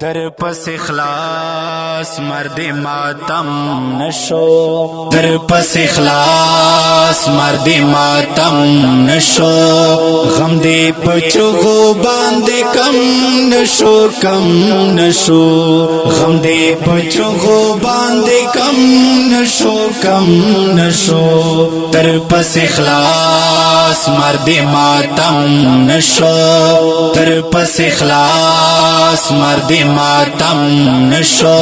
در پس اخلاص مرد ماتم نشو، در پس اخلاص مرد ماتم نشو، غم دے پچغو باندے کم نشو، کم نشو، غم دے پچغو باندے کم نشو، کم نشو، در پس اخلاص مرد ماتم نشو، در پس اخلاص مرد ماتم نشو،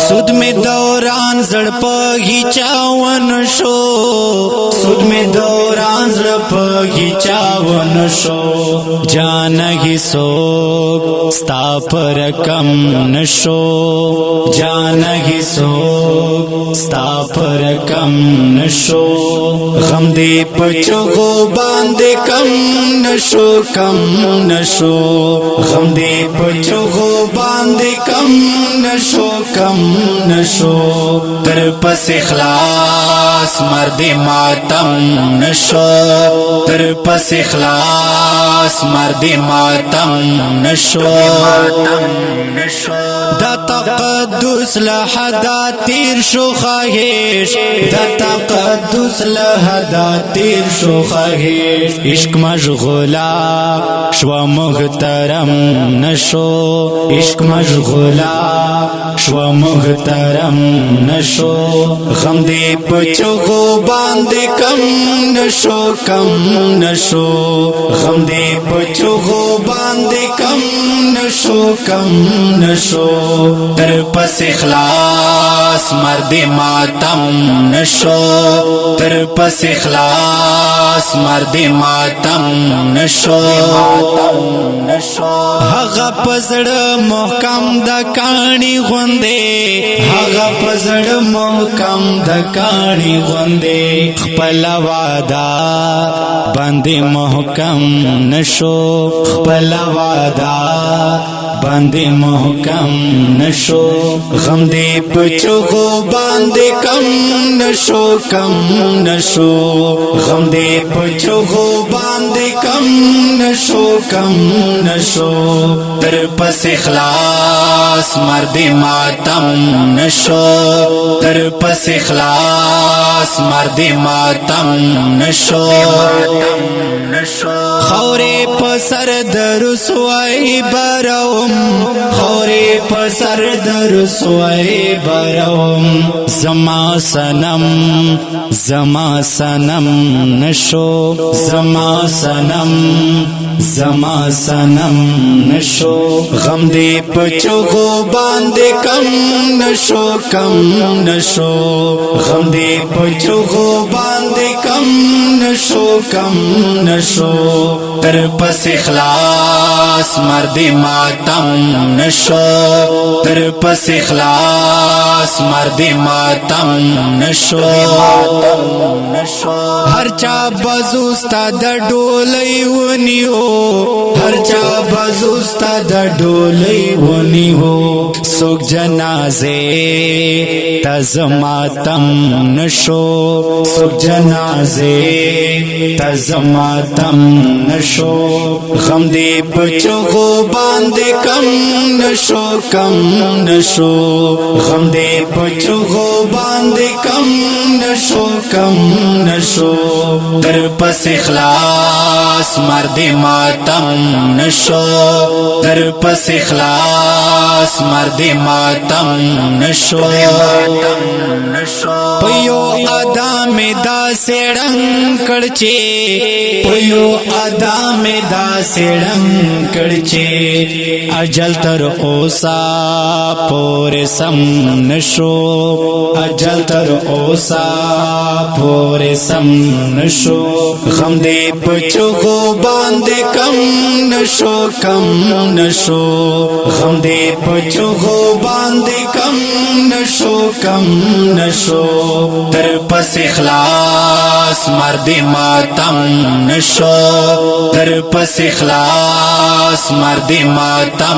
سود میں دوران زڑ پگی چاون شو، سود میں دوران زڑ پگی چاون شو، جانگی سوگ ستا پر کم نشو، جانگی سوگ ستا پر کم نشو، غم دے پچغو باندے کم نشو، کم نشو، غم دے پچغو باندے کم نشو، کم نشو، در پس اخلاص مرد ماتم نشو، در پس اخلاص مرد ماتم نشو، دا تقدس لحدا تیر شو خواہش، دا تقدس لحدا تیر شو خواہش، عشق مشغولا شو محترم نشو، عشق مشغولا شو محترم نشو، غم دے پچغو باندے کم نشو، کم نشو، غم دے پچغو باندے کم نشو، کم نشو، در پس اخلاص مرد ماتم نشو، در پس اخلاص مرد ماتم نشو، هغه پزړ محکم د کانی غوندې، هغه پزړ محکم د کانی غوندې، خپل وعده باندې محکم نشو، خپل وعده باندے محکم نشو، غم دے پچغو باندے کم نشو، کم نشو، غم دے پچغو باندے کم نشو، کم نشو، در پس اخلاص مرد ماتم نشو، در پس اخلاص مرد ماتم نشو، خورے پسر در رسوائی بروم، خورے پسر در رسوائی بروم، زما سنم زما سنم نشو، زما سنم زما سنم نشو، غم دے پچغو باندے کم نشو، کم نشو، غم دے پچغو باندے کم نشو، کم نشو، در پس اخلاص مرد ماتم نشو، در پس اخلاص مرد ماتم نشو، ہر چا بازوستا د ډولۍ ونیو، ہر چا بازوستا د ډولۍ ونیو، سوک جنازے تز ماتم نشو، سوک جنازے تز ماتم نشو، غم دے پچغو باندے کم نشو، کم نشو، غم دے پچغو باندے کم نشو، کم نشو، در پس اخلاص مرد ماتم نشو، در پس اخلاص مرد ماتم نشو، پیو ادا میں دا سیڑنگ کڑچے، پیو ادا میں دا سیڑنگ کڑچے، اجل تر اوسا پور سم نشو، اجل تر اوسا پور سم نشو، غم دے پچغو باندے کم نشو، کم نشو، غم دے پچغو باندے کم نشو، کم نشو، در پس اخلاص مرد ماتم نشو، در پس اخلاص مرد ماتم